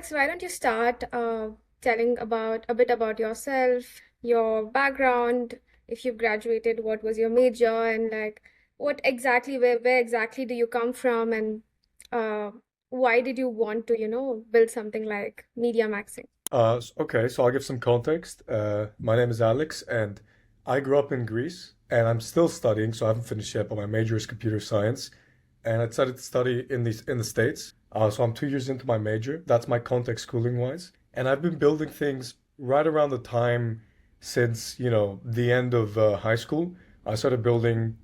Alex, why don't you start telling about a bit about yourself, your background, if you've graduated, what was your major, and like what exactly, where exactly do you come from, and uh, why did you want to, build something like media maxing? Okay, so I'll give some context. My name is Alex, and I grew up in Greece, and I'm still studying, so I haven't finished yet, but my major is computer science, and I decided to study in the States. So I'm 2 years into my major. That's my context schooling wise, and I've been building things right around the time since, the end of high school. I started learning,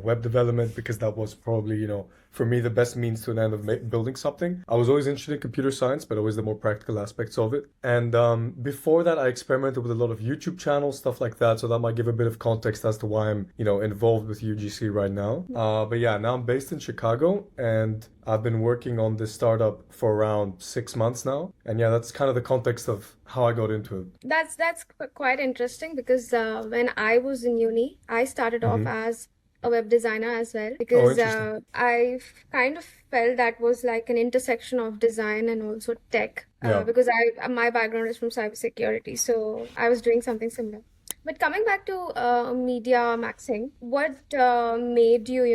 web development because that was probably, for me, the best means to an end of building something. I was always interested in computer science, but always the more practical aspects of it. And before that, I experimented with a lot of YouTube channels, stuff like that. So that might give a bit of context as to why I'm, involved with UGC right now. But yeah, now I'm based in Chicago, and I've been working on this startup for around 6 months now. And yeah, that's kind of the context of how I got into it. That's quite interesting because when I was in uni, I started off Hmm. as a web designer as well Oh, because interesting. kind of felt that was like an intersection of design and also tech Yeah. because I my background is from cybersecurity, so I was doing something similar. But coming back to media maxing, what made you,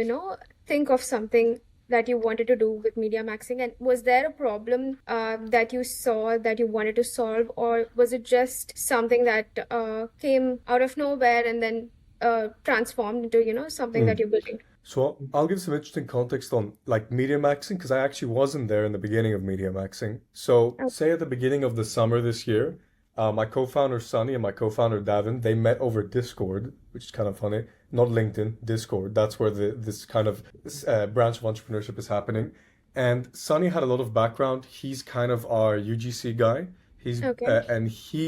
think of something that you wanted to do with media maxing? And was there a problem that you saw that you wanted to solve, or was it just something that came out of nowhere and then transformed into, something that Mm. you're building? So I'll give some interesting context on like media maxing because I actually wasn't there in the beginning of media maxing. So Oh, say at the beginning of the summer this year, my co-founder Sunny and my co-founder Davin, they met over Discord, which is kind of funny. Not LinkedIn, Discord. That's where this kind of branch of entrepreneurship is happening. And Sunny had a lot of background. He's kind of our UGC guy. He's okay. and he,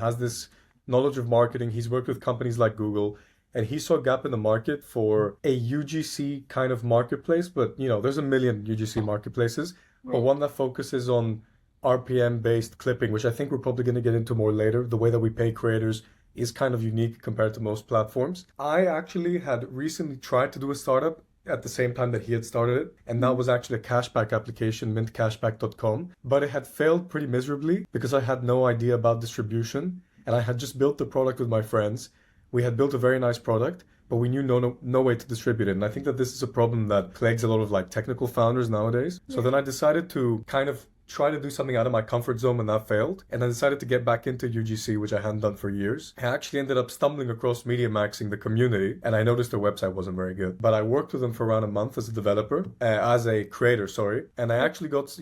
has this knowledge of marketing. He's worked with companies like Google, and he saw a gap in the market for a UGC kind of marketplace. But there's a million UGC marketplaces, but Right. one that focuses on RPM based clipping, which I think we're probably going to get into more later. The way that we pay creators is kind of unique compared to most platforms. I actually had recently tried to do a startup at the same time that he had started it, and that Mhm. was actually a cashback application, mintcashback.com, but it had failed pretty miserably because I had no idea about distribution, and I had just built the product with my friends. We had built a very nice product, but we knew no way to distribute it. And I think that this is a problem that plagues a lot of like technical founders nowadays. So then Right. I decided to kind of try to do something out of my comfort zone, and that failed. And I decided to get back into UGC, which I hadn't done for years. I actually ended up stumbling across Media Maxing, the community, and I noticed their website wasn't very good. But I worked with them for around a month as a developer, as a creator, sorry. And I actually got,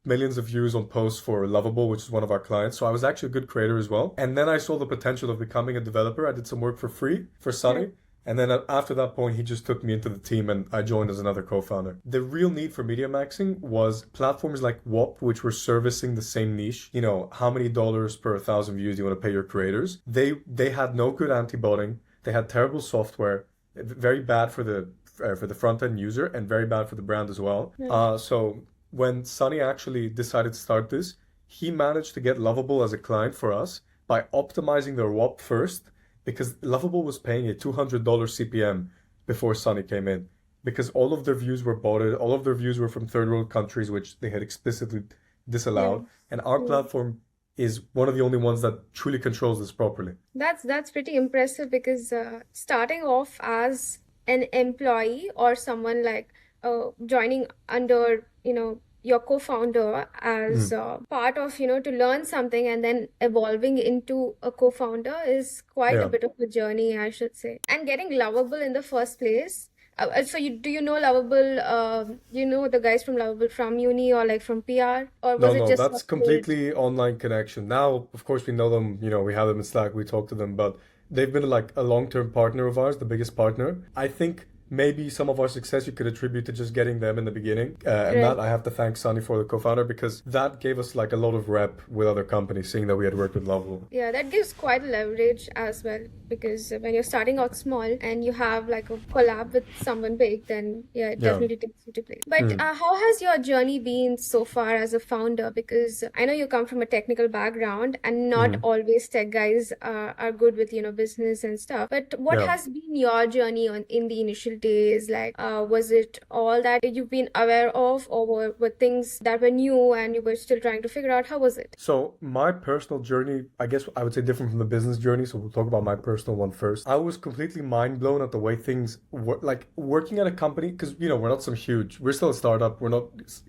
millions of views on posts for Lovable, which is one of our clients. So I was actually a good creator as well. And then I saw the potential of becoming a developer. I did some work for free for Right. Sunny. And then after that point, he just took me into the team and I joined as another co-founder. The real need for media maxing was platforms like WOP, which were servicing the same niche. How many dollars per 1,000 views do you want to pay your creators? They had no good anti-botting. They had terrible software, very bad for the front end user and very bad for the brand as well. Right. So when Sunny actually decided to start this, he managed to get Lovable as a client for us by optimizing their WOP first, because Lovable was paying a $200 CPM before Sunny came in, because all of their views were botted, all of their views were from third world countries, which they had explicitly Yeah. disallowed, and our Yeah. platform is one of the only ones that truly controls this properly. That's pretty impressive because starting off as an employee or someone like joining under, your co-founder as Mm. part of, to learn something and then evolving into a co-founder is quite a Yeah. bit of a journey, I should say. And getting Lovable in the first place. So do you know Lovable, the guys from Lovable from uni or like from PR, or No, was it no, just that's a cold? completely online connection. Now, of course, we know them, we have them in Slack, we talk to them, but they've been like a long-term partner of ours, the biggest partner. I think maybe some of our success you could attribute to just getting them in the beginning. And Right. that I have to thank Sunny for, the co-founder, because that gave us like a lot of rep with other companies, seeing that we had worked with Lovable. Yeah, that gives quite a leverage as well because when you're starting out small and you have like a collab with someone big, then yeah, it Yeah. definitely takes you to place. But Mm. how has your journey been so far as a founder? Because I know you come from a technical background and not Mm. always tech guys are good with, business and stuff. But what Yeah. has been your journey in the initial initial days? Like, was it all that you've been aware of, or were things that were new and you were still trying to figure out? How was it? So my personal journey, I guess I would say different from the business journey. So we'll talk about my personal one first. I was completely mind blown at the way things were, like working at a company, because we're not some huge, we're still a startup. We're not,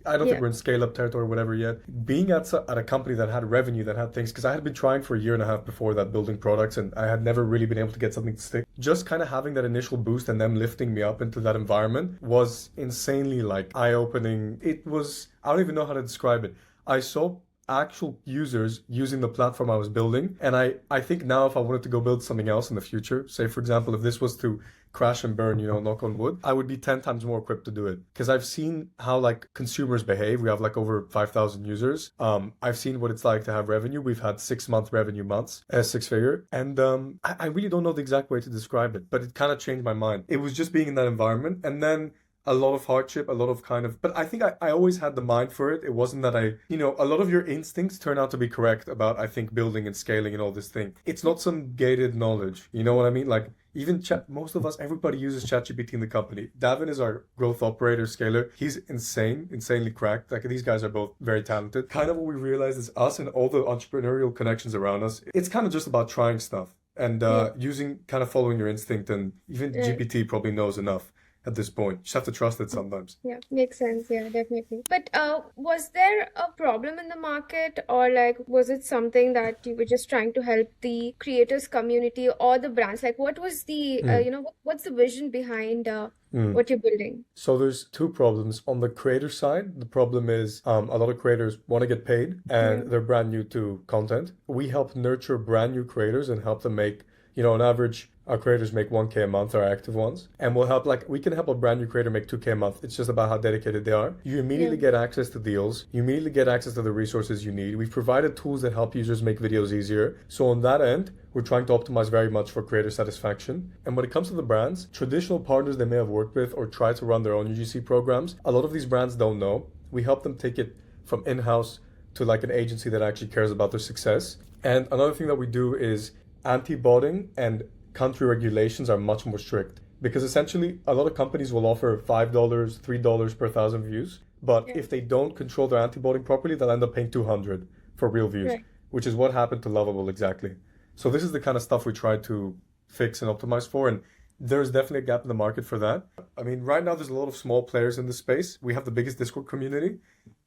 I don't think Yeah. we're in scale up territory or whatever yet. Being at a company that had revenue, that had things, because I had been trying for a year and a half before that building products, and I had never really been able to get something to stick. Just kind of having that initial boost and them lifting me up into that environment was insanely like eye opening. It was, I don't even know how to describe it. I saw actual users using the platform I was building. And I think now if I wanted to go build something else in the future, say for example, if this was to crash and burn, knock on wood, I would be 10 times more equipped to do it. Because I've seen how like consumers behave. We have like over 5,000 users. I've seen what it's like to have revenue. We've had 6-month revenue months, six figure. And I really don't know the exact way to describe it, but it kind of changed my mind. It was just being in that environment. And then a lot of hardship, a lot of kind of, but I think I always had the mind for it. It wasn't that a lot of your instincts turn out to be correct about, I think, building and scaling and all this thing. It's not some gated knowledge. You know what I mean? Like, even chat, most of us, everybody uses ChatGPT in the company. Davin is our growth operator scaler. He's insanely cracked. Like, these guys are both very talented. Kind of what we realize is us and all the entrepreneurial connections around us, it's kind of just about trying stuff and Yeah. using, kind of following your instinct. And even Right. GPT probably knows enough at this point. You just have to trust it sometimes. Yeah, makes sense. Yeah, definitely. But was there a problem in the market, or like was it something that you were just trying to help the creators community or the brands? Like, what was the Mm, what's the vision behind mm. what you're building? So there's two problems. On the creator side, the problem is a lot of creators want to get paid Yeah, and they're brand new to content. We help nurture brand new creators and help them make, on average, our creators make 1K a month, our active ones. And we'll help, like, we can help a brand new creator make 2K a month. It's just about how dedicated they are. You yeah, immediately get access to deals. You immediately get access to the resources you need. We've provided tools that help users make videos easier. So on that end, we're trying to optimize very much for creator satisfaction. And when it comes to the brands, traditional partners they may have worked with or tried to run their own UGC programs, a lot of these brands don't know. We help them take it from in-house to like an agency that actually cares about their success. And another thing that we do is anti-botting and country regulations are much more strict because essentially a lot of companies will offer $5, $3 per thousand views. But yeah, if they don't control their anti-botting properly, they'll end up paying 200 for real views, right. which is what happened to Lovable exactly. So this is the kind of stuff we try to fix and optimize for. And there's definitely a gap in the market for that. I mean, right now there's a lot of small players in this space. We have the biggest Discord community.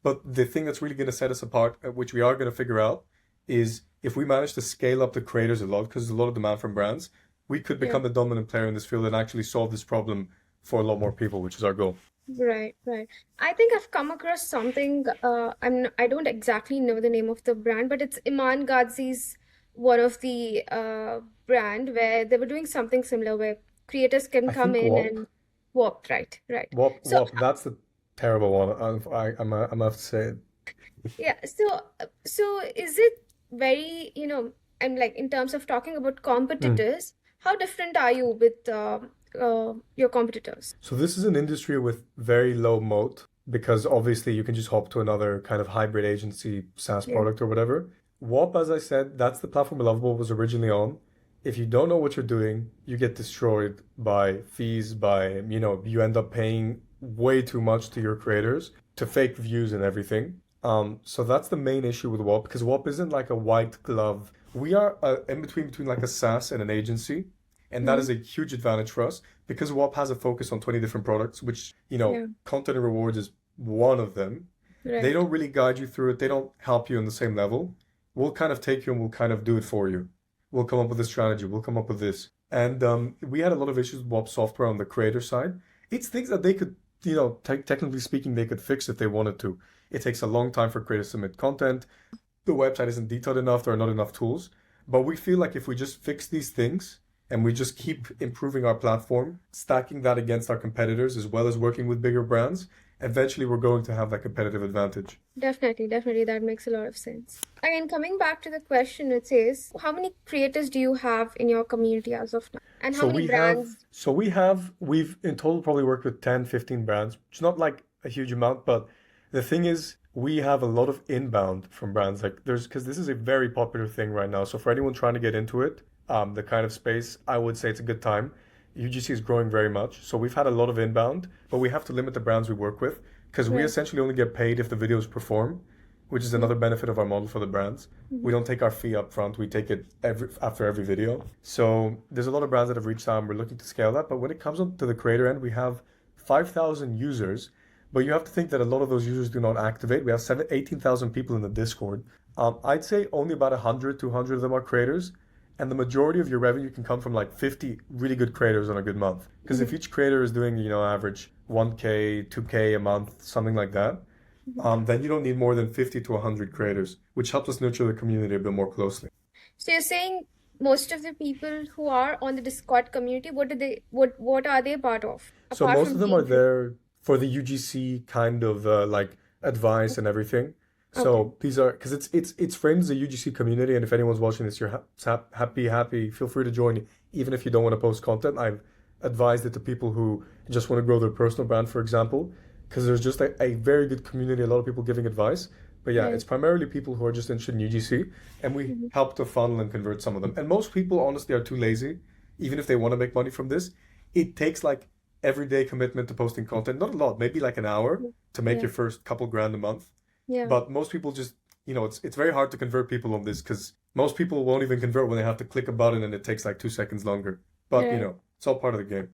But the thing that's really going to set us apart, which we are going to figure out, is if we manage to scale up the creators a lot, because there's a lot of demand from brands, we could Yeah. become the dominant player in this field and actually solve this problem for a lot more people, which is our goal. Right, right. I think I've come across something. I don't exactly know the name of the brand, but it's Iman Ghazi's one of the brand where they were doing something similar where creators can I come think in WAP, and work. Right, right. WAP, So WAP, that's the terrible one. I'm gonna have to say it. yeah, so is it very, and like in terms of talking about Mm. competitors, how different are you with your competitors? So this is an industry with very low moat because obviously you can just hop to another kind of hybrid agency SaaS Yeah, product or whatever. WAP, as I said, that's the platform Lovable was originally on. If you don't know what you're doing, you get destroyed by fees, you end up paying way too much to your creators to fake views and everything. So that's the main issue with WAP because WAP isn't like a white glove. We are in between like a SaaS and an agency, and that hmm, is a huge advantage for us because WAP has a focus on 20 different products, which, yeah, content and rewards is one of them. They right. don't really guide you through it. They don't help you on the same level. We'll kind of take you and we'll kind of do it for you. We'll come up with a strategy. We'll come up with this. And we had a lot of issues with WAP software on the creator side. It's things that they could, technically speaking, they could fix if they wanted to. It takes a long time for creators to submit content. The website isn't detailed enough. There are not enough tools. But we feel like if we just fix these things and we just keep improving our platform, stacking that against our competitors as well as working with bigger brands, eventually we're going to have that competitive advantage. Definitely, definitely. That makes a lot of sense. Again, coming back to the question, it says, how many creators do you have in your community as of now? And how So many we have, brands? we've in total probably worked with 10, 15 brands, which is not like a huge amount, but the thing is, we have a lot of inbound from brands. Like because this is a very popular thing right now. So for anyone trying to get into it, the kind of space, I would say it's a good time. UGC is growing very much. So we've had a lot of inbound, but we have to limit the brands we work with because we Right. essentially only get paid if the videos perform, which is Mm-hmm. another benefit of our model for the brands. We don't take our fee up front, we take it after every video. So there's a lot of brands that have reached out and we're looking to scale that. But when it comes up to the creator end, we have 5,000 users, but you have to think that a lot of those users do not activate. We have 18,000 people in the Discord. I'd say only about 100, 200 of them are creators. And the majority of your revenue can come from like 50 really good creators on a good month. Because if Mm-hmm. each creator is doing, average 1K, 2K a month, something like that, then you don't need more than 50 to 100 creators, which helps us nurture the community a bit more closely. So you're saying most of the people who are on the Discord community, what are they part of So apart most from of them are being there for the UGC kind of like advice and everything. okay? So these are because it's framed as a UGC community, and if anyone's watching this, you're happy. Feel free to join, even if you don't want to post content. I've advised it to people who just want to grow their personal brand, for example, because there's just a very good community, a lot of people giving advice. But yeah, Right. it's primarily people who are just interested in UGC, and we Mm-hmm. help to funnel and convert some of them. And most people, honestly, are too lazy, even if they want to make money from this. It takes like everyday commitment to posting content, not a lot, maybe like an hour to make Yeah. your first couple grand a month. Yeah. But most people just, it's very hard to convert people on this because most people won't even convert when they have to click a button and it takes like 2 seconds longer. But Right. it's all part of the game.